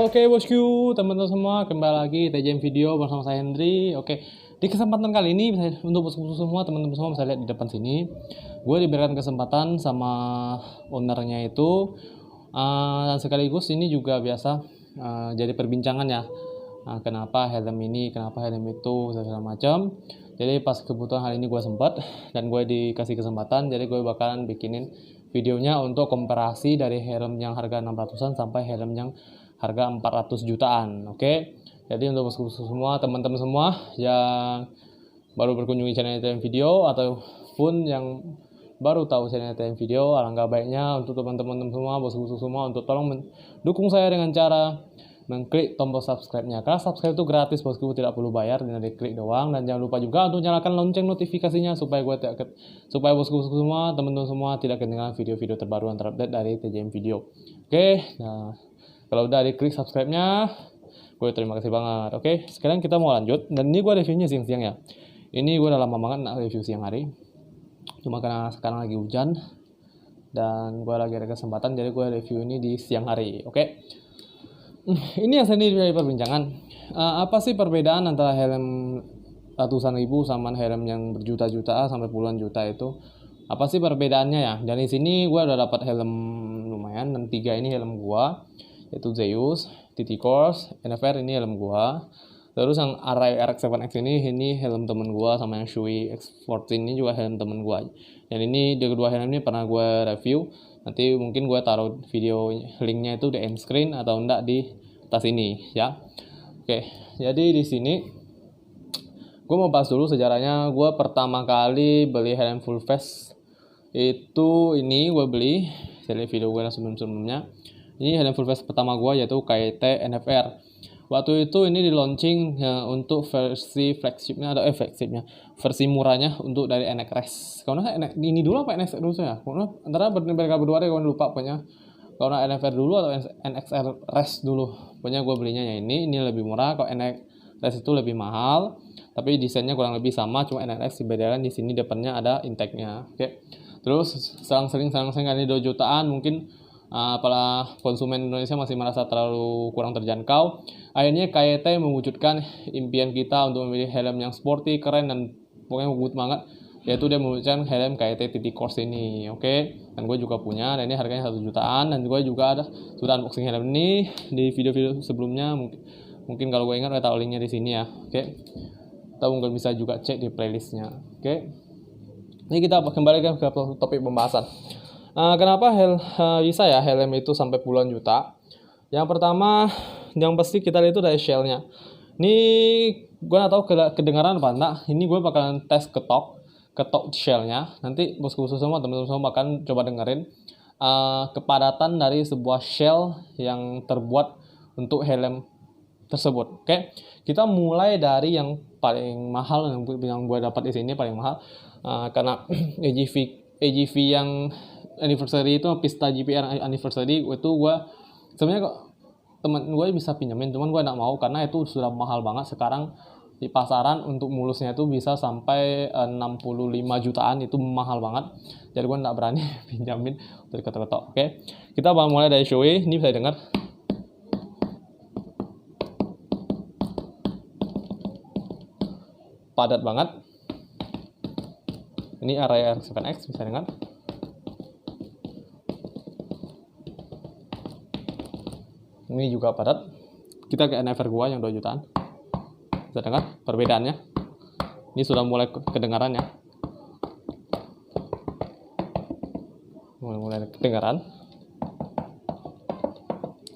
Oke bosku, teman-teman semua, kembali lagi TJM Video bersama saya Hendry. Oke, di kesempatan kali ini untuk bosku semua, teman-teman semua bisa lihat di depan sini, gue diberikan kesempatan sama ownernya itu, dan sekaligus ini juga biasa jadi perbincangan ya. Kenapa helm ini, kenapa helm itu, segala macam. Jadi pas kebutuhan hal ini gue sempat dan gue dikasih kesempatan, jadi gue bakalan bikinin videonya untuk komparasi dari helm yang harga 600-an sampai helm yang harga 400 jutaan. Oke. Jadi untuk bosku semua, teman-teman semua yang baru berkunjung di channel TJM Video ataupun yang baru tahu channel TJM Video, alangkah baiknya untuk teman-teman semua, bosku semua, untuk tolong mendukung saya dengan cara mengklik tombol subscribe-nya. Karena subscribe itu gratis bosku, tidak perlu bayar, tinggal diklik doang. Dan jangan lupa juga untuk nyalakan lonceng notifikasinya supaya bosku semua, teman-teman semua tidak ketinggalan video-video terbaru yang terupdate dari TJM Video. Oke, nah kalau udah diklik subscribe-nya, gue terima kasih banget. Oke, sekarang kita mau lanjut. Dan ini gue reviewnya siang-siang ya. Ini gue udah lama banget nak review siang hari. Cuma karena sekarang lagi hujan dan gue lagi ada kesempatan, jadi gue review ini di siang hari. Oke. Ini yang sendiri dari perbincangan. Apa sih perbedaan antara helm ratusan ribu sama helm yang berjuta-juta sampai puluhan juta itu? Apa sih perbedaannya ya? Dari sini gue udah dapat helm lumayan, dan 3 ini helm gue, yaitu Zeus, TT Course, NFR ini helm gue. Terus yang Array RX7X ini helm temen gue, sama yang Shui X14 ini juga helm temen gue. Dan ini kedua helm ini pernah gue review. Nanti mungkin gue taruh video linknya itu di end screen atau enggak di atas ini ya. Oke, jadi di sini gue mau bahas dulu sejarahnya. Gue pertama kali beli helm full face itu ini gue beli, saya lihat video gue sebelumnya. Ini helm full face pertama gue, yaitu KIT NFR. Waktu itu ini di launching untuk versi flagshipnya atau versi murahnya untuk dari NXRS. Karena ini dulu apa NXR dulu ya? Karena antara mereka berdua deh, gue lupa pokoknya. Karena NFR dulu atau NXRS dulu. Pokoknya gue belinya ya ini lebih murah. Kalau NXRS itu lebih mahal, tapi desainnya kurang lebih sama, cuma NXRS dibedakan di sini depannya ada intake-nya. Oke. Terus selang-seling kali 2 jutaan mungkin. Para konsumen Indonesia masih merasa terlalu kurang terjangkau. Akhirnya KIT mewujudkan impian kita untuk memilih helm yang sporty, keren, dan pokoknya good banget, yaitu dia mewujudkan helm KIT TT Course ini. Oke. Dan gue juga punya, dan ini harganya 1 jutaan. Dan gue juga sudah unboxing helm ini di video-video sebelumnya. Mungkin kalau gue ingat, gue taruh linknya di sini ya. Oke. Atau mungkin bisa juga cek di playlistnya. Oke. Ini kita kembali ke topik pembahasan. Kenapa bisa ya helm itu sampai puluhan juta? Yang pertama, yang pasti kita lihat itu dari shell-nya. Ini gue nggak tahu kedengaran apa enggak. Ini gue bakalan tes ketok shell-nya. Nanti bosku semua, teman-teman semua bakalan coba dengerin kepadatan dari sebuah shell yang terbuat untuk helm tersebut. Oke, kita mulai dari yang paling mahal, yang gue dapat di sini paling mahal, karena AGV yang anniversary itu, Pista GPR anniversary itu gue sebenarnya kok teman gue bisa pinjamin, cuman gue nggak mau karena itu sudah mahal banget. Sekarang di pasaran untuk mulusnya itu bisa sampai 65 jutaan, itu mahal banget, jadi gue nggak berani pinjamin dari ketok-ketok. Oke, kita bakal mulai dari Shui. Ini bisa dengar padat banget. Ini Array RX7X, bisa dengar. Ini juga padat. Kita ke NFR gua yang 2 jutaan. Bisa dengar perbedaannya. Ini sudah mulai kedengarannya. Mulai kedengaran.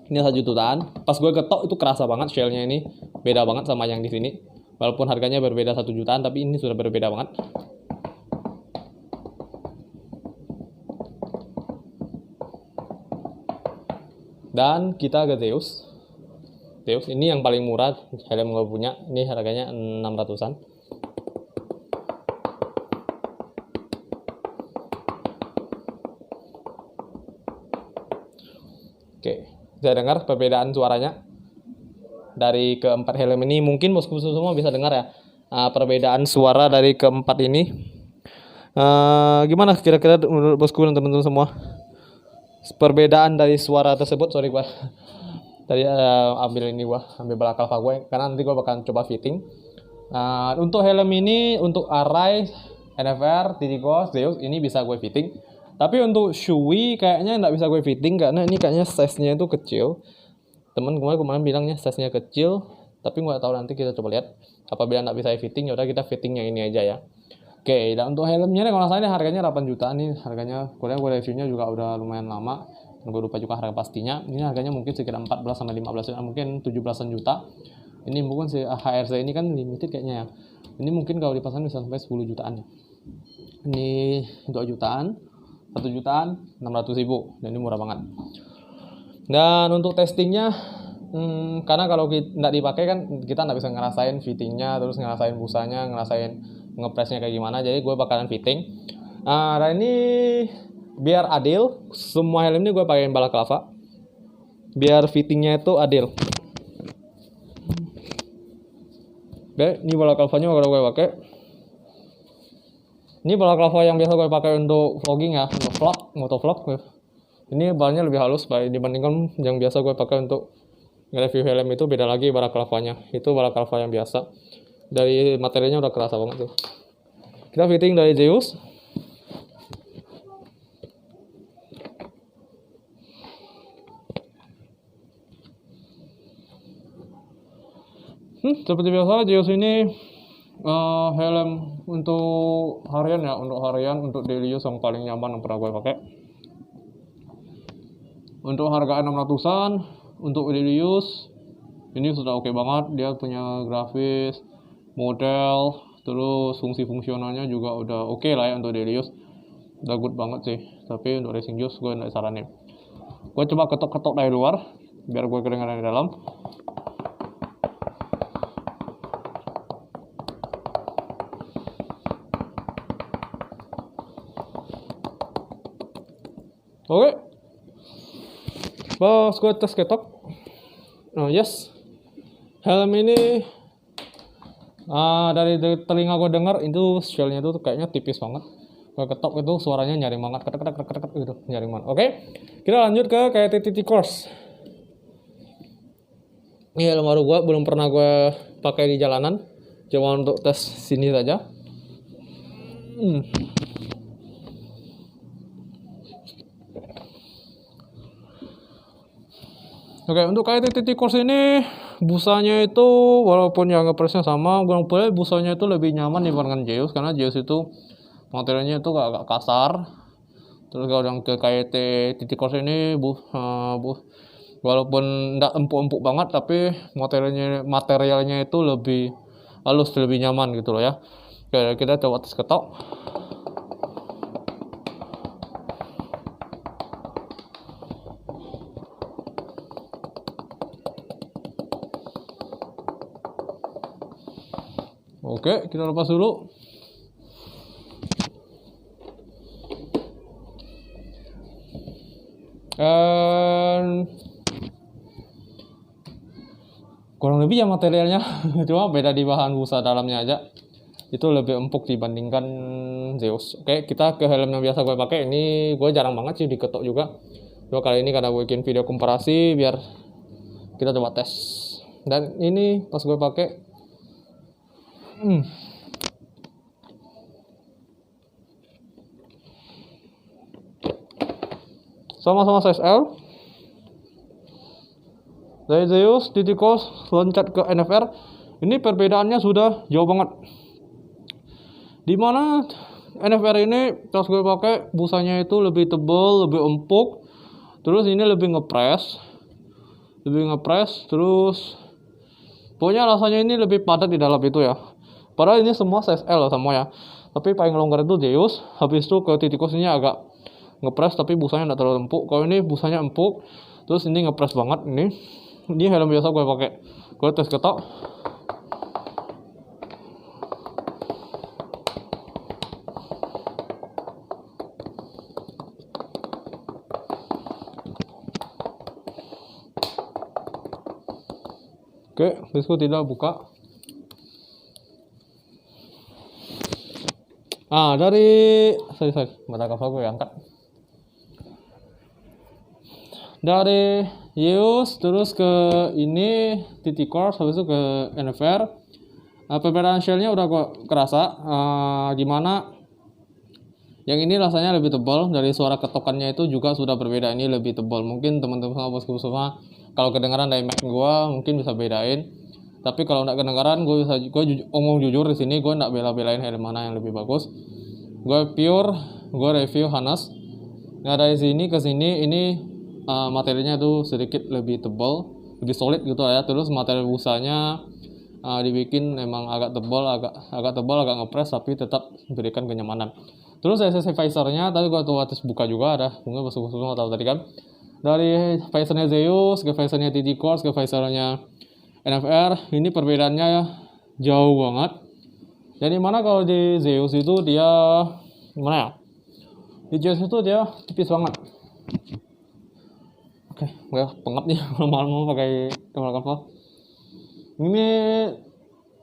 Ini 1 jutaan. Pas gue ketok itu kerasa banget shell-nya ini. Beda banget sama yang di sini. Walaupun harganya berbeda 1 jutaan, tapi ini sudah berbeda banget. Dan kita ke Zeus ini yang paling murah helm gue punya. Ini harganya 600-an. Oke, bisa dengar perbedaan suaranya dari keempat helm ini. Mungkin bosku semua bisa dengar ya perbedaan suara dari keempat ini. Gimana kira-kira menurut bosku dan teman-teman semua perbedaan dari suara tersebut? Sorry, Tadi ambil ini gua, ambil balak alpha gue karena nanti gua bakal coba fitting. Nah, untuk helm ini untuk Arai, NFR, Titikos, Zeus ini bisa gue fitting. Tapi untuk Shui kayaknya nggak bisa gue fitting karena ini kayaknya size-nya itu kecil. Temen kemarin bilangnya size-nya kecil, tapi nggak tahu, nanti kita coba lihat. Apabila nggak bisa fitting, ya udah kita fitting yang ini aja ya. Oke, dan untuk helmnya nih, kalau nggak salah ini harganya 8 jutaan nih harganya. Gue reviewnya juga udah lumayan lama. Gue lupa juga harga pastinya. Ini harganya mungkin sekitar 14 sampai 15 juta, mungkin 17-an juta. Ini mungkin si HRC ini kan limited kayaknya ya. Ini mungkin kalau dipasang bisa sampai 10 jutaan ya. Ini 2 jutaan, 1 jutaan, 600 ribu. Dan ini murah banget. Dan untuk testingnya, karena kalau nggak dipakai kan kita nggak bisa ngerasain fittingnya, terus ngerasain busanya, ngerasain ngepresnya kayak gimana. Jadi gue bakalan fitting. Dan ini biar adil, semua helm ini gue pakai balaclava. Biar fittingnya itu adil. Oke, ini balaclavanya kalau gue pakai. Ini balaclava yang biasa gue pakai untuk vlogging ya, untuk vlog, motovlog. Ini bahannya lebih halus dibandingkan yang biasa gue pakai untuk nge-review helm, itu beda lagi balaclavanya. Itu balaclava yang biasa. Dari materialnya udah kerasa banget tuh. Kita fitting dari Zeus. Seperti biasa Zeus ini helm untuk harian ya, untuk daily use yang paling nyaman yang pernah gue pakai. Untuk harga 600-an untuk daily use ini sudah oke banget. Dia punya grafis, model, terus fungsi fungsionalnya juga udah oke lah ya untuk daily use. Udah good banget sih. Tapi untuk racing use gue nggak saranin. Gue coba ketok-ketok dari luar biar gue kedengaran di dalam. Oke, pas gue tes ketok, yes, helm ini dari telinga gue dengar itu shellnya itu kayaknya tipis banget. Gue ketok itu suaranya nyaring banget, ketek gitu, nyaring banget. Oke, kita lanjut ke KT Course. Ini helm baru gue, belum pernah gue pakai di jalanan, cuma untuk tes sini saja. Oke, untuk KT Course ini busanya itu walaupun yang ngepresnya sama, gue pilih busanya itu lebih nyaman dibandingkan Zeus, karena Zeus itu materialnya itu agak kasar. Terus kalau yang ke KT Course ini walaupun enggak empuk-empuk banget, tapi materialnya itu lebih halus, lebih nyaman gitu loh ya. Oke, kita coba tes ketok. Oke, kita lepas dulu. Kurang lebih ya materialnya cuma beda di bahan busa dalamnya aja, itu lebih empuk dibandingkan Zeus. Oke, kita ke helm yang biasa gue pakai. Ini gue jarang banget sih diketok juga. Cuma kali ini karena gue bikin video komparasi biar kita coba tes. Dan ini pas gue pakai sama-sama size L. Dari Zeus, Titikos, loncat ke NFR. Ini perbedaannya sudah jauh banget. Dimana NFR ini pas gue pakai busanya itu lebih tebal, lebih empuk. Terus ini lebih ngepres, terus pokoknya rasanya ini lebih padat di dalam itu ya. Padahal ini semua size L semua ya. Tapi paling longgar itu Zeus. Habis itu ke Titikos ini agak ngepres tapi busanya tidak terlalu empuk. Kalau ini busanya empuk, terus ini ngepres banget ini. Ini helm biasa gue pakai. Gue tes ketok. Oke, disku tidak buka. Dari sorry, mata cover gue angkat. Dari Zeus terus ke ini TT Course, habis itu ke NFR. Perbedaan shellnya udah kok kerasa. Gimana? Yang ini rasanya lebih tebal, dari suara ketokannya itu juga sudah berbeda, ini lebih tebal. Mungkin teman-teman sama bosku semua kalau kedengaran dari mic gue mungkin bisa bedain. Tapi kalau nggak kedengaran, gue omong jujur di sini, gue nggak bela-belain helm mana yang lebih bagus. Gue review Hanes. Nah dari sini ke sini ini materialnya tuh sedikit lebih tebal, lebih solid gitu ya. Terus material busanya dibikin memang agak tebal, agak ngepres, tapi tetap memberikan kenyamanan. Terus SSD visornya tadi gua tuh atas buka juga ada, mungkin semua tahu tadi kan. Dari visornya Zeus ke visornya TT Course ke visornya NFR, ini perbedaannya jauh banget. Jadi mana kalau di Zeus itu dia gimana ya? Di Zeus itu dia tipis banget. Oke, gue pengap nih malam-malam pakai kamera kapal. Ini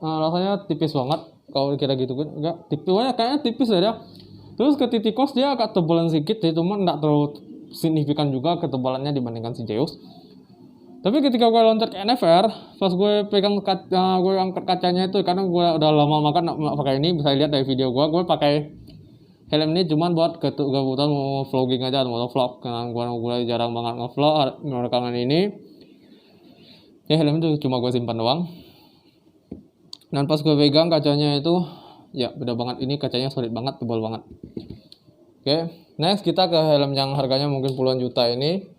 rasanya tipis banget kalau kira gitu kan, enggak tipis, kayaknya tipis ya. Terus ke TT Course dia agak tebalan sedikit ya, cuman enggak terlalu signifikan juga ketebalannya dibandingkan si Zeus. Tapi ketika gue loncat ke NFR, pas gue pegang gue angkat kacanya itu, karena gue udah lama makan pakai ini, bisa lihat dari video gue pakai helm ini cuman buat kebutuhan mau vlogging aja, mau vlog, karena gue jarang banget ngevlog rekaman ini. Ya helm itu cuma gue simpan doang. Dan pas gue pegang kacanya itu, ya beda banget, ini kacanya solid banget, tebal banget. Oke, next kita ke helm yang harganya mungkin puluhan juta ini.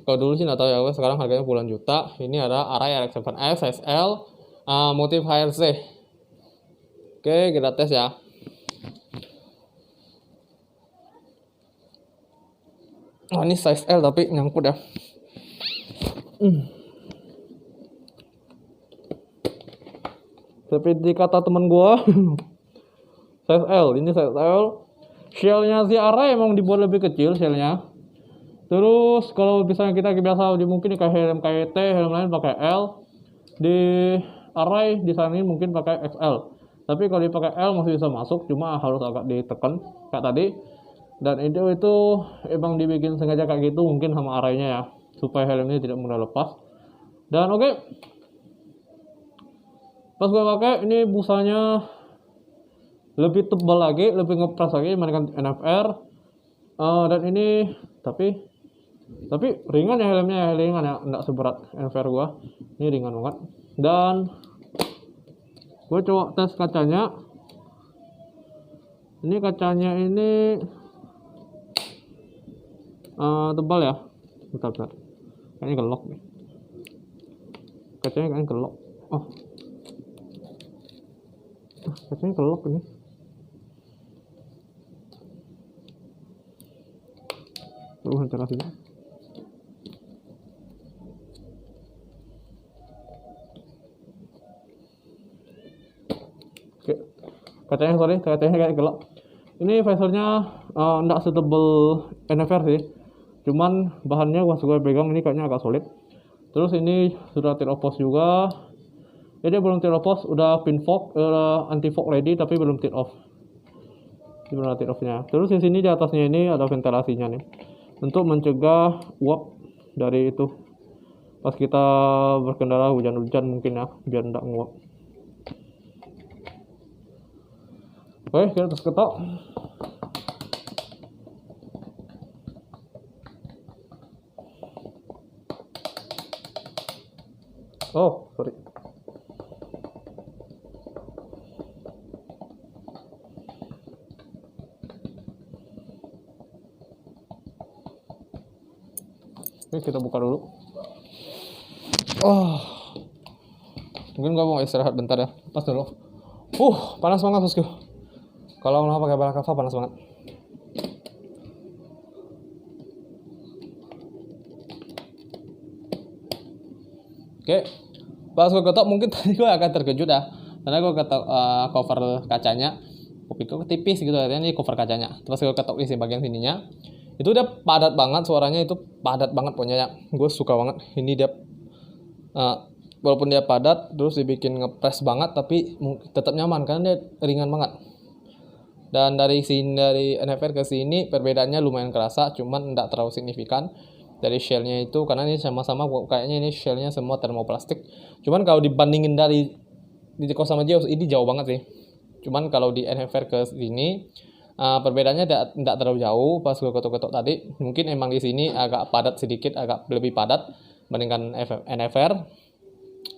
Kalau dulu sih nggak tahu ya, sekarang harganya puluhan juta. Ini ada Arai RX-7S SL motif HRC. Oke, kita tes ya. Oh, ini size L tapi nyangkut ya. Seperti kata teman gua, size L, ini size L. Shellnya si Arai emang dibuat lebih kecil shellnya. Terus kalau misalnya kita biasa mungkin kayak helm KT, helm lain pakai L. Di Arai desainin mungkin pakai XL. Tapi kalau dipakai L masih bisa masuk, cuma harus agak ditekan kayak tadi. Dan itu emang dibikin sengaja kayak gitu mungkin sama Arainya ya, supaya helmnya tidak mudah lepas. Dan oke. Pas gue pakai ini busanya lebih tebal lagi, lebih ngepres lagi dibandingkan NFR. Dan ini tapi ringan ya helmnya, ringan ya, enggak seberat NFR gua. Ini ringan banget. Dan gue coba tes kacanya. Ini kacanya ini tebal ya. Bentar. Kayaknya gelok nih. Kacanya kayaknya gelok. Oh. Kacanya gelok ini. Ventilasinya. Oke. Kacanya kayak gelap. Ini visornya enggak setebal NFR sih. Cuman bahannya pas gue pegang ini kayaknya agak solid. Terus ini sudah tilt off juga. Jadi belum tilt off, udah pin fog, anti fog ready tapi belum tilt off. Ini belum tilt off-nya. Terus di sini di atasnya ini ada ventilasinya nih. Untuk mencegah uap dari itu. Pas kita berkendara hujan-hujan mungkin ya, biar enggak nguap. Oke, kita terus ketok. Oh, sorry. Oke, kita buka dulu. Oh, mungkin gua mau istirahat bentar ya. Pas dulu. Panas banget bosku. Kalau mau pakai balaclava panas banget. Oke, pas gue ketok mungkin tadi gue agak terkejut ya, karena gue ketok cover kacanya, kopi gue tipis gitu, artinya ini cover kacanya. Terus gue ketok di bagian sininya, itu udah padat banget suaranya, itu padat banget pokoknya. Gue suka banget. Ini dia walaupun dia padat, terus dibikin ngepres banget, tapi tetap nyaman karena dia ringan banget. Dan dari NFR ke sini perbedaannya lumayan kerasa, cuman tidak terlalu signifikan. dari shellnya itu, karena ini sama-sama kayaknya ini shellnya semua termoplastik. Cuman kalau dibandingin dari Titikos sama Zeus ini jauh banget sih. Cuman kalau di NFR ke sini perbedaannya tidak terlalu jauh. Pas gue ketok-ketok tadi mungkin emang di sini agak padat sedikit, agak lebih padat bandingkan NFR.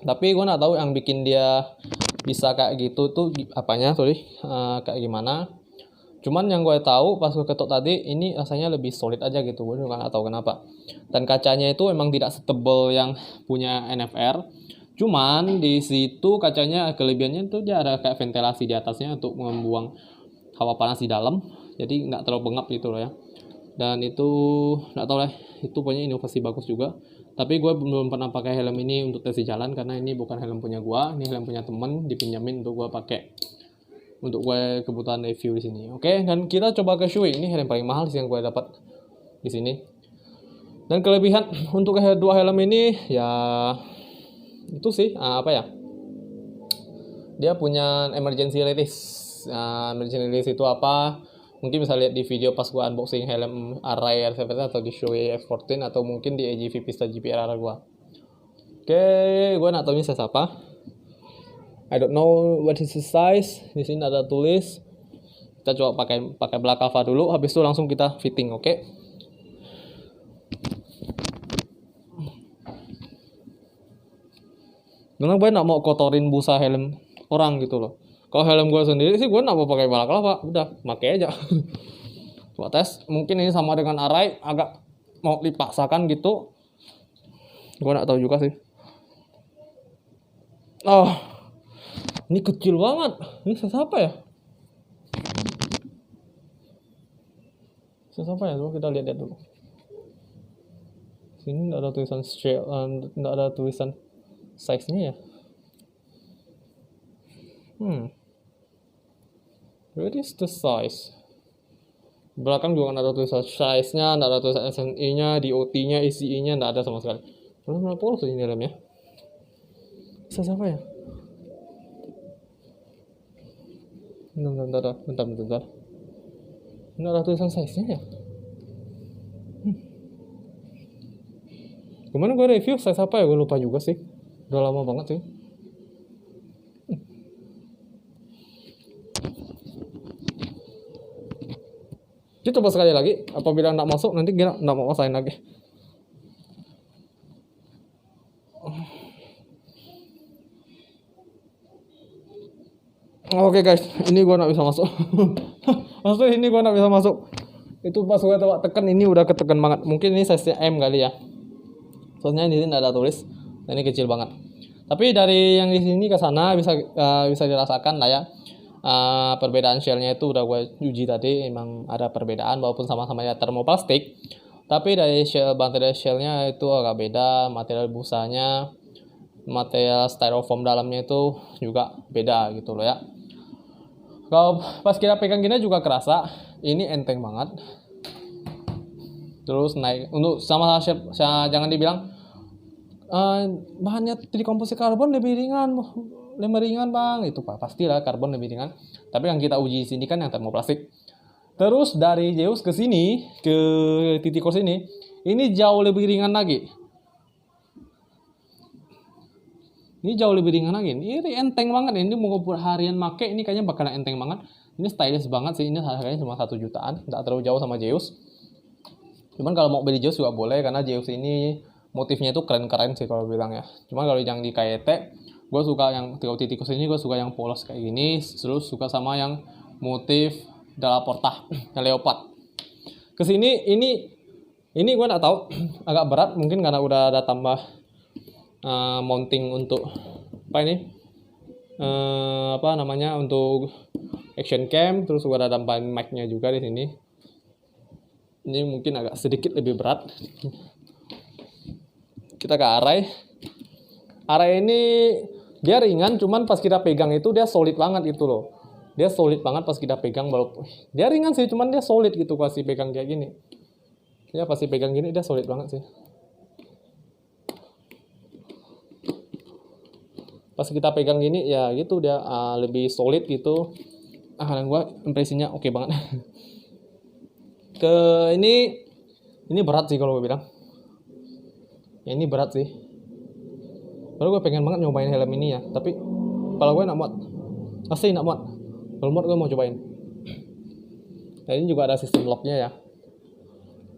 Tapi gue nggak tahu yang bikin dia bisa kayak gitu tuh apanya, kayak gimana. Cuman yang gue tahu pas gue ketok tadi ini rasanya lebih solid aja gitu, gue juga nggak tahu kenapa. Dan kacanya itu emang tidak setebal yang punya NFR. Cuman di situ kacanya kelebihannya tuh dia ada kayak ventilasi di atasnya untuk membuang hawa panas di dalam, jadi nggak terlalu bengap gitu loh ya. Dan itu nggak tahu lah, itu punya inovasi bagus juga. Tapi gue belum pernah pakai helm ini untuk tes di jalan karena ini bukan helm punya gue, ini helm punya temen, dipinjamin untuk gue pakai untuk gue kebutuhan review di sini. Oke, dan kita coba ke Shui. Ini helm paling mahal sih yang gue dapat di sini. Dan kelebihan untuk dua helm ini ya itu sih apa ya? Dia punya emergency release. Emergency release itu apa? Mungkin bisa lihat di video pas gue unboxing helm Arai R7 atau di Shui F14 atau mungkin di AGV Pista GPR gue. Oke, gue nggak tahu ini size apa. I don't know what is the size. Di sini ada tulis. Kita coba pakai belakava dulu. Habis itu langsung kita fitting, oke? Karena gue nggak mau kotorin busa helm orang gitu loh. Kalau helm gue sendiri sih gue nggak mau pakai balaclava, udah pakai aja. Coba tes. Mungkin ini sama dengan Arai, agak mau dipaksakan gitu. Gue nggak tahu juga sih. Oh, ini kecil banget. Ini size apa ya? Size apa ya? Coba kita lihat dulu. Sini nggak ada tulisan scale, nggak ada tulisan size-nya ya. Where is the size? Belakang juga nggak ada tulisan size-nya, nggak ada tulisan SNI-nya, DOT-nya, ECE-nya, nggak ada sama sekali. Berapa polos ini dalamnya? Size apa ya? Bentar. Nggak ada tulisan size-nya ya? Kemana gue review size apa ya? Gue lupa juga sih. Udah lama banget sih. Kita coba sekali lagi. Apabila nggak masuk, nanti kita nggak mau masain lagi. Oke guys, ini gue nggak bisa masuk. Maksudnya ini gue nggak bisa masuk. Itu pas gue tekan ini udah ketekan banget. Mungkin ini size M kali ya. Soalnya di sini nggak ada tulis. Nah, ini kecil banget. Tapi dari yang di sini ke sana bisa dirasakan lah ya. Perbedaan shellnya itu udah gue uji tadi, emang ada perbedaan walaupun sama-sama ya termoplastik. Tapi dari material shellnya itu agak beda, material busanya, material styrofoam dalamnya itu juga beda gitu loh ya. Kalau pas kita pegang gini juga kerasa, ini enteng banget. Terus naik untuk sama jangan dibilang bahannya dari komposit karbon lebih ringan bang, itu pastilah karbon lebih ringan. Tapi yang kita uji di sini kan yang termoplastik. Terus dari Zeus ke sini ke Titikos ini jauh lebih ringan lagi. Ini jauh lebih ringan lagi. Ini enteng banget. Ini mau harian make ini kayaknya bakalan enteng banget. Ini stylish banget sih. Ini harganya cuma 1 jutaan, nggak terlalu jauh sama Zeus. Cuman kalau mau beli Zeus juga boleh karena Zeus ini motifnya itu keren-keren sih kalau bilang ya. Cuman kalau yang di KYT, gue suka yang Titikos ini, gue suka yang polos kayak gini. Terus suka sama yang motif Delaporta, leopard. Kesini ini gue nggak tahu agak berat mungkin karena udah ada tambah mounting untuk untuk action cam, terus gue ada tambahan mic-nya juga di sini. Ini mungkin agak sedikit lebih berat. Kita ke Arai. Arai ini dia ringan, cuman pas kita pegang itu dia solid banget gitu loh. Dia solid banget pas kita pegang, walaupun dia ringan sih, cuman dia solid gitu pasti pegang kayak gini. Ya pasti pegang gini dia solid banget sih. Pas kita pegang gini ya gitu dia lebih solid gitu. Dan gue impresinya oke banget. Ini berat sih kalau gue bilang. Ya ini berat sih. Baru gue pengen banget nyobain helm ini ya, tapi kalau gue nak muat, pasti nak muat. Kalau muat gue mau cobain. Nah ini juga ada sistem locknya ya,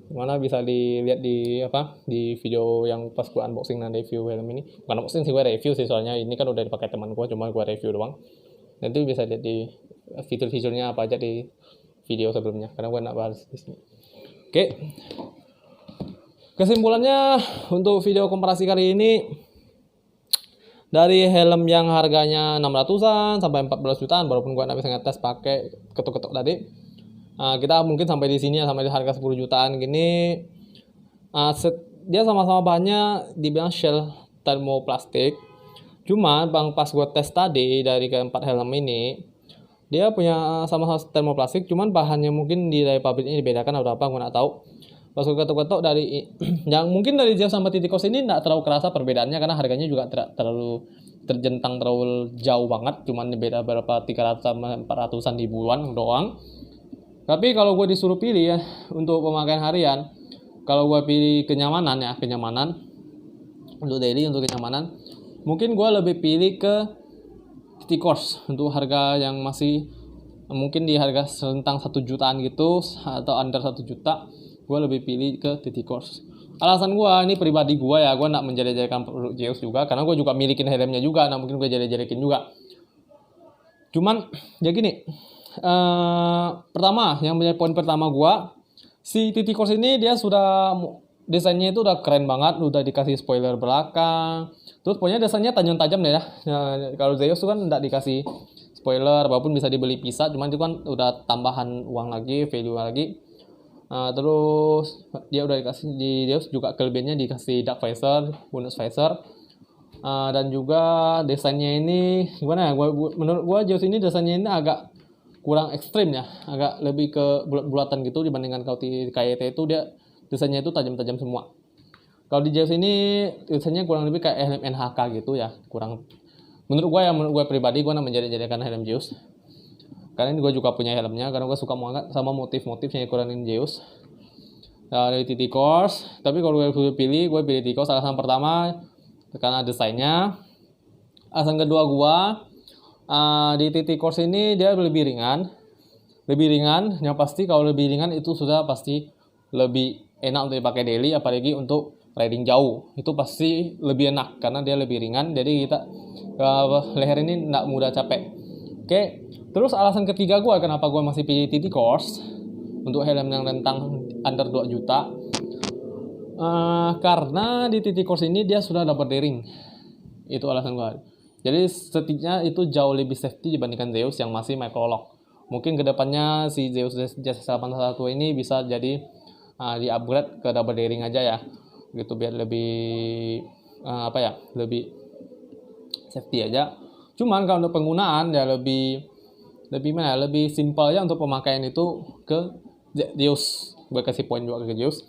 mana bisa dilihat di video yang pas gue unboxing dan review helm ini. Bukan unboxing sih, gue review sih, soalnya ini kan udah dipakai teman gue, cuma gue review doang. Nanti bisa lihat di fitur-fiturnya apa aja di video sebelumnya, karena gue nak bahas di sini. Oke. Kesimpulannya untuk video komparasi kali ini, dari helm yang harganya 600-an sampai 14 jutaan, walaupun gue nggak bisa ngetes pakai ketok-ketok tadi, kita mungkin sampai di sini ya, sampai di harga 10 jutaan gini. Dia sama-sama bahannya dibilang shell termoplastik. Cuma pas gue tes tadi dari keempat helm ini, dia punya sama-sama termoplastik, cuman bahannya mungkin dari pabriknya dibedakan atau apa, gue nggak tahu. Pas gue ketok-ketok dari yang mungkin dari Zeus sama Titikos ini nggak terlalu kerasa perbedaannya, karena harganya juga terlalu terjentang, terlalu jauh banget, cuman beda berapa 300 sama 400an ribuan doang. Tapi kalau gue disuruh pilih ya untuk pemakaian harian, kalau gue pilih kenyamanan untuk daily, untuk kenyamanan, mungkin gue lebih pilih ke Titikos untuk harga yang masih mungkin di harga rentang 1 jutaan gitu atau under 1 juta. Gue lebih pilih ke Titikos. Alasan gue, ini pribadi gue ya, gue nak menjelek-jelekan produk Zeus juga, karena gue juga milikin helmnya juga, nah mungkin gue jelek-jelekin juga. Cuman ya gini, pertama, yang menjadi poin pertama gue, si Titikos ini dia sudah desainnya itu udah keren banget, udah dikasih spoiler belakang, terus pokoknya desainnya tajam-tajam deh ya. Kalau Zeus tuh kan nggak dikasih spoiler, walaupun bisa dibeli pisah, cuman itu kan udah tambahan uang lagi, value lagi. Terus dia udah dikasih di Zeus juga kelebihannya dikasih dark visor, bonus visor, dan juga desainnya ini gimana ya? Menurut gua Zeus ini desainnya ini agak kurang ekstrim ya, agak lebih ke bulat-bulatan gitu dibandingkan kalau di KYT itu dia desainnya itu tajam-tajam semua. Kalau di Zeus ini desainnya kurang lebih kayak helm NHK gitu ya, kurang. Menurut gue pribadi, gue menjadi-jadikan helm Zeus. Karena ini gue juga punya helmnya, karena gue suka banget sama motif-motif yang dikurangi Zeus. Dari Titikos, tapi kalau gue pilih Titikos. Alasan pertama karena desainnya. Alasan kedua gue, di Titikos ini dia lebih ringan. Yang pasti kalau lebih ringan itu sudah pasti lebih enak untuk dipakai daily, apalagi untuk riding jauh. Itu pasti lebih enak karena dia lebih ringan, jadi kita leher ini tidak mudah capek. Oke. Terus alasan ketiga gue kenapa gue masih pilih Titikos untuk helm yang rentang under 2 juta, karena di Titikos ini dia sudah double daring. Itu alasan gue. Jadi setidaknya itu jauh lebih safety dibandingkan Zeus yang masih microlock. Mungkin kedepannya si Zeus JZ81 ini bisa jadi di upgrade ke double daring aja ya, gitu, biar lebih lebih safety aja. Cuman kalau untuk penggunaan ya lebih simpel ya untuk pemakaian itu ke Zeus. Gue kasih poin juga ke Zeus,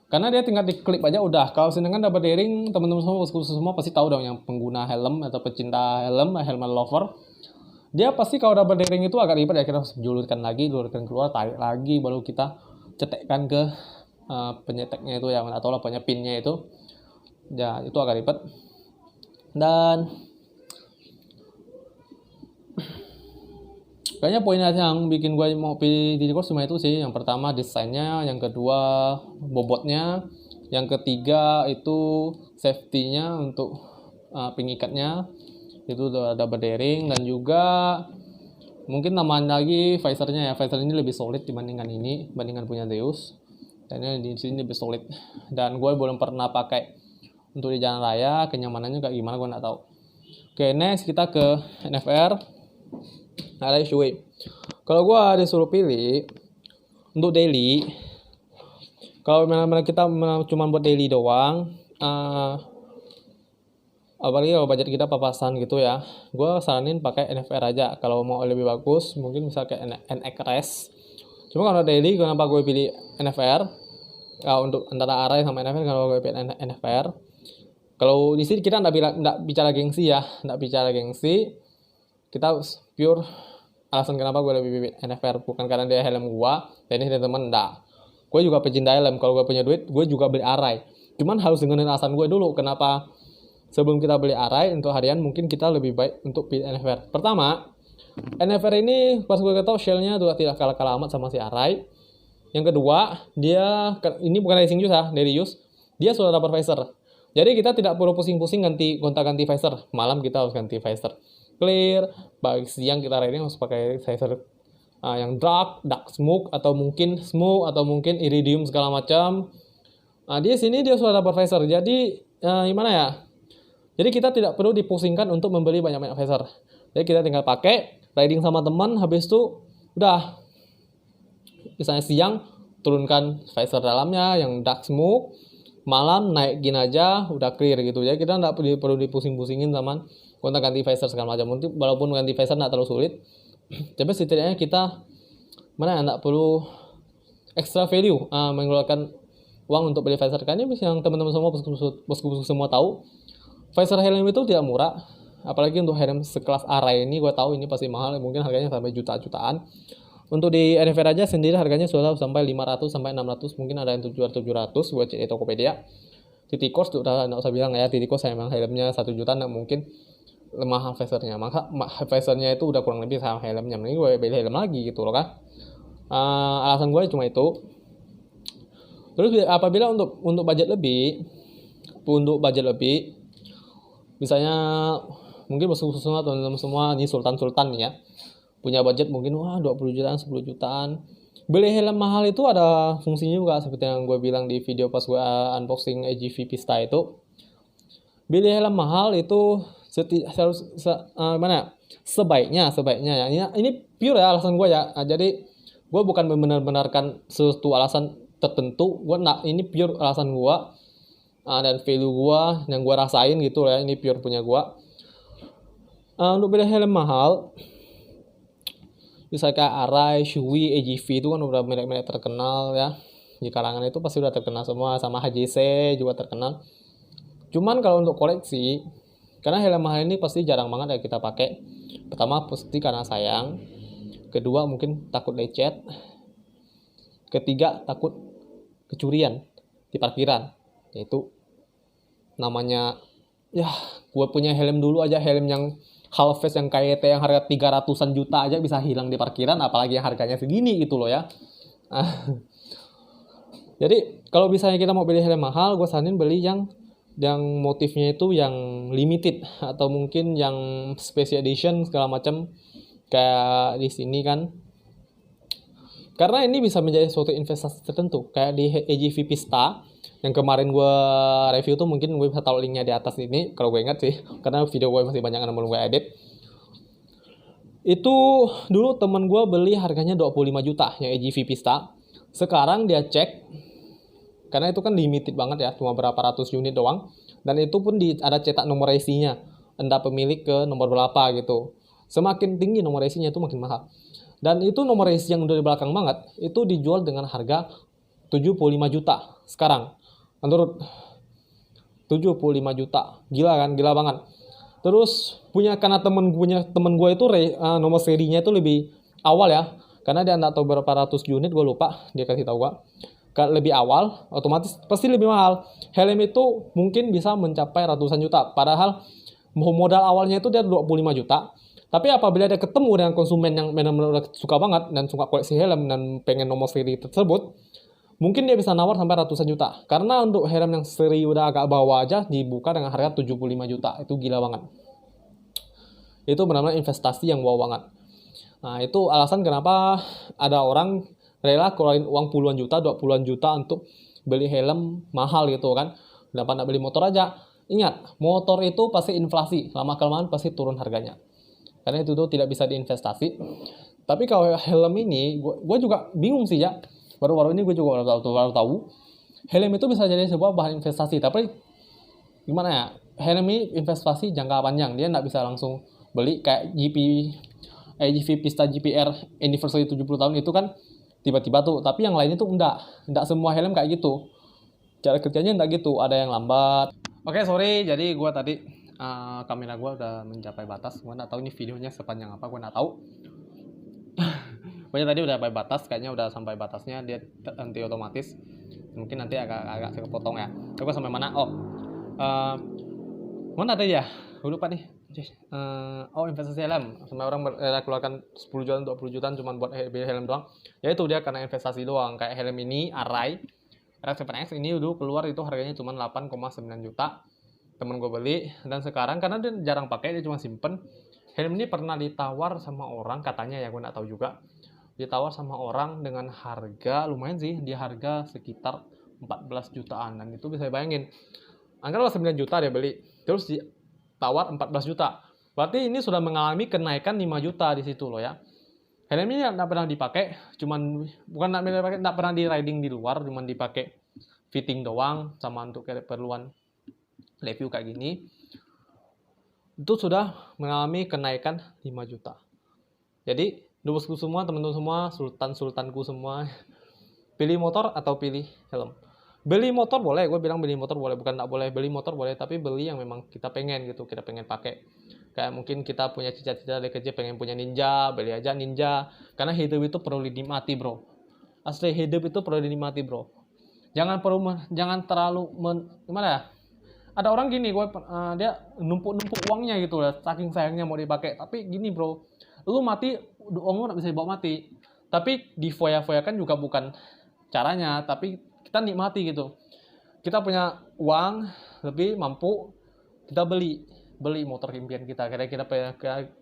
karena dia tinggal diklik aja udah. Kalau sedangkan double daring, teman-teman semua pasti tahu dong, yang pengguna helm atau pecinta helm lover, dia pasti kalau double daring itu agak ribet ya, kita harus julurkan keluar, tarik lagi, baru kita cetekkan ke penyeteknya itu ya, atau lah pinnya itu ya, itu agak ribet. Dan kayaknya poin yang bikin gue mau pilih Titikos cuma itu sih. Yang pertama desainnya, yang kedua bobotnya, yang ketiga itu safety-nya untuk pengikatnya itu double daring, dan juga mungkin tambahan lagi visornya ya. Visor ini lebih solid dibandingkan punya Zeus, dan di sini lebih solid. Dan gue belum pernah pakai untuk di jalan raya, kenyamanannya kayak gimana gue nggak tahu. Oke, next kita ke NFR. Ada Shui. Kalau gue disuruh pilih untuk daily, kalau kita cuma buat daily doang, apalagi kalau budget kita papasan gitu ya, gue saranin pakai NFR aja. Kalau mau lebih bagus mungkin bisa kayak NX Res. Cuma kalau daily, kenapa gue pilih NFR? Untuk antara Arai sama NFR, kalau gue pilih NFR. Kalau di sini kita nggak bicara gengsi ya, kita pure alasan kenapa gue lebih pilih NFR, bukan karena dia helm gue dan ini teman-teman, enggak. Gue juga pecinta helm, kalau gue punya duit gue juga beli Arai. Cuman harus dengerin alasan gue dulu kenapa sebelum kita beli Arai untuk harian mungkin kita lebih baik untuk pilih NFR. Pertama, NFR ini pas gue tahu shellnya juga tidak kalah-kalah amat sama si Arai. Yang kedua, dia ini bukan racing juice ya, dari use. Dia sudah dapat visor. Jadi kita tidak perlu pusing-pusing gonta-ganti visor. Malam kita harus ganti visor clear, pagi siang kita riding harus pakai visor yang dark smoke atau mungkin iridium segala macam. Di sini dia sudah dapat visor. Jadi gimana ya? Jadi kita tidak perlu dipusingkan untuk membeli banyak-banyak visor. Jadi kita tinggal pakai riding sama teman, habis itu udah. Misalnya siang turunkan visor dalamnya yang dark smoke, malam naikin aja udah clear gitu. Jadi kita nggak perlu dipusing-pusingin sama gonta-ganti visor segala macam. Mungkin walaupun ganti visor nggak terlalu sulit, tapi setidaknya kita nggak perlu extra value mengeluarkan uang untuk beli visor. Karena yang teman-teman semua bosku semua tahu, visor helm itu tidak murah. Apalagi untuk helm sekelas Arai ini, gue tahu ini pasti mahal, mungkin harganya sampai jutaan. Untuk di NFR aja sendiri harganya sudah sampai 500 sampai 600, mungkin ada yang 700 gue cek di Tokopedia. Titikos udah nggak usah bilang ya, Titikos emang helmnya 1 juta nggak mungkin mahal visornya. Maka visornya itu udah kurang lebih sama helmnya. Mending gue beli helm lagi gitu loh kan. Alasan gue cuma itu. Terus apabila untuk budget lebih, misalnya mungkin semua teman-teman semua ini sultan nih ya, punya budget mungkin 20 jutaan 10 jutaan, beli helm mahal itu ada fungsinya juga seperti yang gue bilang di video pas gue unboxing AGV Pista itu. Beli helm mahal itu sebaiknya ya, ini pure ya alasan gue ya. Jadi gue bukan membenar-benarkan suatu alasan tertentu, ini pure alasan gue dan value gue yang gue rasain gitu ya, ini pure punya gue. Untuk beli helm mahal misalnya kayak Arai, Shui, AGV itu kan udah merek-merek terkenal ya. Di kalangan itu pasti udah terkenal semua, sama HJC juga terkenal. Cuman kalau untuk koleksi, karena helm mahal ini pasti jarang banget ya kita pakai. Pertama pasti karena sayang. Kedua mungkin takut lecet. Ketiga takut kecurian di parkiran. Yaitu namanya ya, gue punya helm dulu aja, helm yang Halves yang KYT yang harga 300-an juta aja bisa hilang di parkiran, apalagi yang harganya segini gitu loh ya. Jadi kalau misalnya kita mau beli helm mahal, gue saranin beli yang motifnya itu yang limited atau mungkin yang special edition segala macam kayak di sini kan. Karena ini bisa menjadi suatu investasi tertentu kayak di AGV Pista yang kemarin gue review tuh, mungkin gue bisa taruh linknya di atas ini kalau gue ingat sih, karena video gue masih banyak yang belum gue edit. Itu dulu temen gue beli harganya 25 juta yang AGV Pista. Sekarang dia cek, karena itu kan limited banget ya, cuma berapa ratus unit doang, dan itu pun ada cetak nomor resinya, entah pemilik ke nomor berapa gitu. Semakin tinggi nomor resinya itu makin mahal. Dan itu nomor resi yang udah di belakang banget itu dijual dengan harga 75 juta sekarang. Menurut 75 juta, gila kan, gila banget. Terus karena temen gue itu nomor serinya itu lebih awal ya, karena dia nggak tahu berapa ratus unit, gue lupa dia kasih tahu gue. Lebih awal, otomatis pasti lebih mahal. Helm itu mungkin bisa mencapai ratusan juta, padahal modal awalnya itu dia 25 juta. Tapi apabila dia ketemu dengan konsumen yang benar-benar suka banget dan suka koleksi helm dan pengen nomor seri tersebut, mungkin dia bisa nawar sampai ratusan juta. Karena untuk helm yang seri udah agak bawah aja dibuka dengan harga 75 juta. Itu gila banget. Itu benar-benar investasi yang wow banget. Nah, itu alasan kenapa ada orang rela keluarin uang puluhan juta, 20-an juta untuk beli helm mahal gitu kan. Dapat beli motor aja. Ingat, motor itu pasti inflasi. Lama-kelamaan pasti turun harganya. Karena itu tuh tidak bisa diinvestasi. Tapi kalau helm ini, gue juga bingung sih ya. Baru-baru ini gue juga baru tahu helm itu bisa jadi sebuah bahan investasi. Tapi gimana ya, helm ini investasi jangka panjang. Dia nggak bisa langsung beli kayak AGV Pista GPR anniversary 70 tahun itu kan tiba-tiba tuh. Tapi yang lainnya tuh enggak semua helm kayak gitu. Cara kerjanya enggak gitu, ada yang lambat. Oke, sorry, jadi gue tadi kamera gue udah mencapai batas. Gue nggak tahu ini videonya sepanjang apa, gue nggak tahu. Pokoknya tadi udah sampai batas, kayaknya udah sampai batasnya dia nanti otomatis. Mungkin nanti agak kepotong ya. Coba sampai mana? Mana tadi ya? Gue lupa nih. Investasi helm. Sampai orang keluarkan 10 jutaan, 20 jutaan cuma buat helm doang. Ya itu dia karena investasi doang. Kayak helm ini Arai RX7X ini dulu keluar itu harganya cuma 8,9 juta. Temen gue beli, dan sekarang karena dia jarang pakai, dia cuma simpen. Helm ini pernah ditawar sama orang, katanya ya, gue nggak tahu juga. Ditawar sama orang dengan harga lumayan sih, di harga sekitar 14 jutaan. Dan itu bisa bayangin, anggaplah 9 juta dia beli, terus ditawar 14 juta. Berarti ini sudah mengalami kenaikan 5 juta di situ loh ya. Helm ini nggak pernah dipakai, bukan nggak pernah di riding di luar, cuman dipakai fitting doang sama untuk keperluan review kayak gini. Itu sudah mengalami kenaikan 5 juta. Jadi bosku semua, teman-teman semua, sultanku semua, pilih motor atau pilih helm. Beli motor boleh, gue bilang beli motor boleh, bukan nggak boleh. Beli motor boleh, tapi beli yang memang kita pengen gitu, kita pengen pakai. Kayak mungkin kita punya cita-cita dari kecil pengen punya Ninja, beli aja Ninja. Karena hidup itu perlu dinikmati bro. Asli hidup itu perlu dinikmati bro. Jangan terlalu gimana ya? Ada orang gini, dia numpuk uangnya gitu lah, saking sayangnya mau dipakai. Tapi gini bro, lu mati, uang lu nggak bisa dibawa mati. Tapi difoya-foyakan juga bukan caranya, tapi kita nikmati gitu. Kita punya uang lebih, mampu, kita beli motor impian kita. Karena kita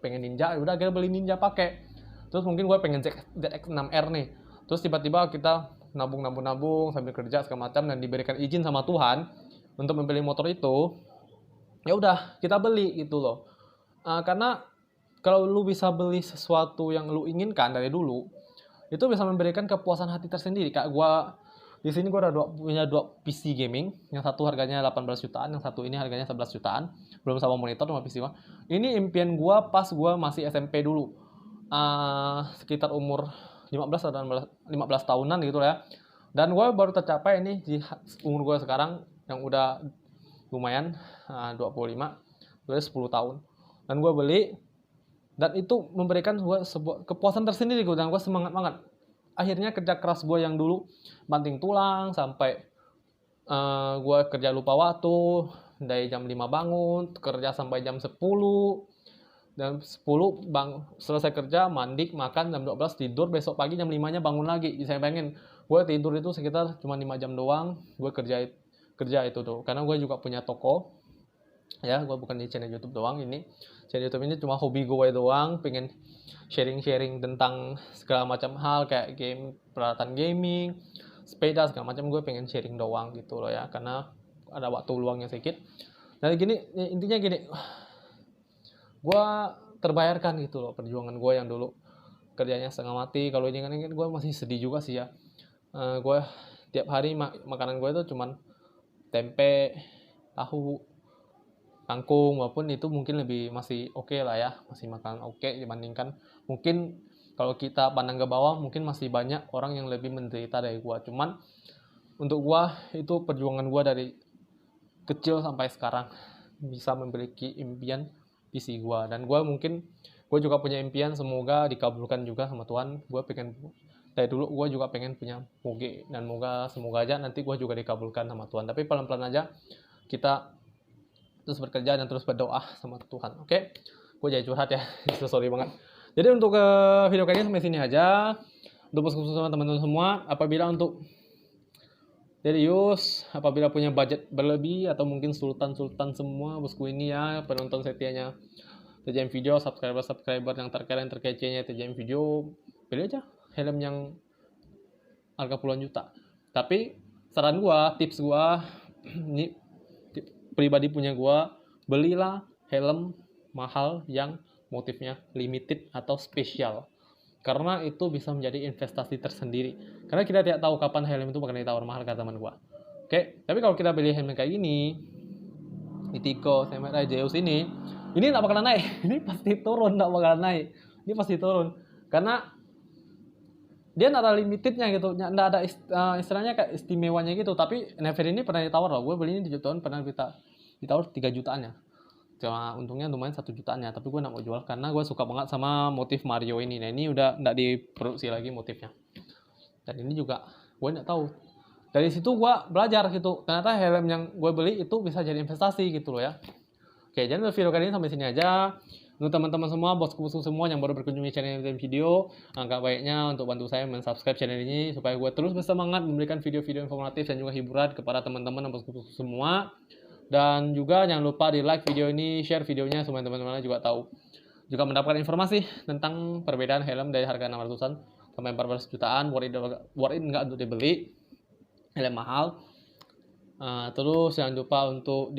pengen Ninja, udah kita beli Ninja pakai. Terus mungkin gue pengen ZX6R nih. Terus tiba-tiba kita nabung sambil kerja segala macam, dan diberikan izin sama Tuhan untuk membeli motor itu. Ya udah, kita beli gitu loh. Karena kalau lu bisa beli sesuatu yang lu inginkan dari dulu, itu bisa memberikan kepuasan hati tersendiri. Kayak gue di sini gue punya dua PC gaming, yang satu harganya 18 jutaan, yang satu ini harganya 11 jutaan, belum sama monitor sama PC gue. Ini impian gue pas gue masih SMP dulu, sekitar umur 15 tahunan gitu ya. Dan gue baru tercapai ini di umur gue sekarang yang udah lumayan 25, udah 10 tahun. Dan gue beli, dan itu memberikan gue sebuah kepuasan tersendiri gue, dan gue semangat banget. Akhirnya kerja keras gue yang dulu banting tulang sampai gue kerja lupa waktu, dari jam 5 bangun, kerja sampai jam 10, dan 10 selesai kerja, mandi, makan, jam 12 tidur, besok pagi jam 5-nya bangun lagi. Saya pengen gue tidur itu sekitar cuma 5 jam doang, gue kerja itu tuh. Karena gue juga punya toko ya, gue bukan di channel YouTube doang. Ini channel YouTube ini cuma hobi gue doang, pengen sharing tentang segala macam hal, kayak peralatan gaming, sepeda segala macam. Gue pengen sharing doang gitu loh ya, karena ada waktu luangnya sedikit. Dan intinya gini, gue terbayarkan gitu loh perjuangan gue yang dulu kerjanya setengah mati. Kalau ini kan gue masih sedih juga sih ya. Gue tiap hari makanan gue itu cuman tempe, tahu, kangkung, walaupun itu mungkin masih oke lah ya, masih makanan oke dibandingkan mungkin kalau kita pandang ke bawah, mungkin masih banyak orang yang lebih menderita dari gua. Cuman untuk gua itu perjuangan gua dari kecil sampai sekarang bisa memiliki impian PC gua. Dan gua juga punya impian, semoga dikabulkan juga sama Tuhan. Gua pengen dari dulu gua juga pengen punya moge, dan semoga aja nanti gua juga dikabulkan sama Tuhan. Tapi pelan-pelan aja kita terus bekerja dan terus berdoa sama Tuhan. Oke? Gue jadi curhat ya. Sorry banget. Jadi untuk video kali ini sampai sini aja. Untuk bosku sama teman-teman semua, apabila untuk serius, apabila punya budget berlebih atau mungkin sultan semua bosku ini ya, penonton setianya TJM Video, subscriber yang terkeren terkecenya TJM Video, pilih aja helm yang harga puluhan juta. Tapi saran gua, tips gua ini pribadi punya gua, belilah helm mahal yang motifnya limited atau spesial, karena itu bisa menjadi investasi tersendiri. Karena kita tidak tahu kapan helm itu bakal ditawar mahal, kata teman gua. Oke, tapi kalau kita beli helm kayak gini, Itico, Samurai, Zeus ini nggak bakalan naik. Ini pasti turun, nggak bakalan naik. Ini pasti turun, karena dia nggak ada limitednya gitu, nggak ada istilahnya kayak istimewanya gitu. Tapi Never ini pernah ditawar loh, gue beli ini 7 tahun pernah ditawar 3 jutaan ya. Cuma untungnya lumayan 1 jutaan ya, tapi gue nggak mau jual karena gue suka banget sama motif Mario ini. Nah ini udah nggak diproduksi lagi motifnya. Dan ini juga gue nggak tahu. Dari situ gue belajar gitu. Ternyata helm yang gue beli itu bisa jadi investasi gitu loh ya. Oke, jadi video kali ini sampai sini aja. Untuk teman-teman semua, bosku-bosku semua yang baru berkunjung di channel ini video, angka baiknya untuk bantu saya men-subscribe channel ini supaya gue terus bersemangat memberikan video-video informatif dan juga hiburan kepada teman-teman dan bosku-bosku semua. Dan juga jangan lupa di like video ini, share videonya supaya teman-teman juga tahu. Juga mendapatkan informasi tentang perbedaan helm dari harga 600-an sampai 14 jutaan, worth it nggak untuk dibeli, helm mahal. Terus jangan lupa untuk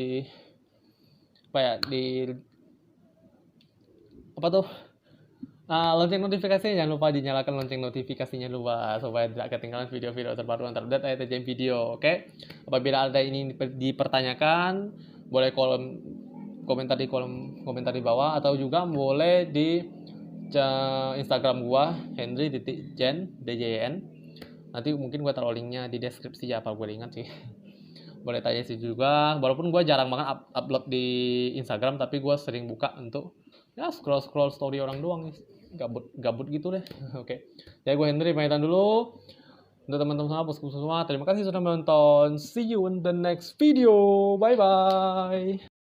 lonceng notifikasinya jangan lupa dinyalakan lonceng notifikasinya dulu supaya tidak ketinggalan video-video terbaru yang terupdate TJM video. Oke. Apabila ada ini dipertanyakan, boleh komentar di kolom komentar di bawah atau juga boleh di Instagram gua Henry.Jen. Nanti mungkin gua taruh linknya di deskripsi ya, apa gue ingat sih. Boleh tanya sih juga, walaupun gue jarang banget upload di Instagram, tapi gue sering buka untuk ya scroll story orang doang, gabut gitu deh. Oke. Jadi gue Henry pamitan dulu. Untuk teman-teman semua, bosku semua, terima kasih sudah menonton. See you in the next video. Bye bye.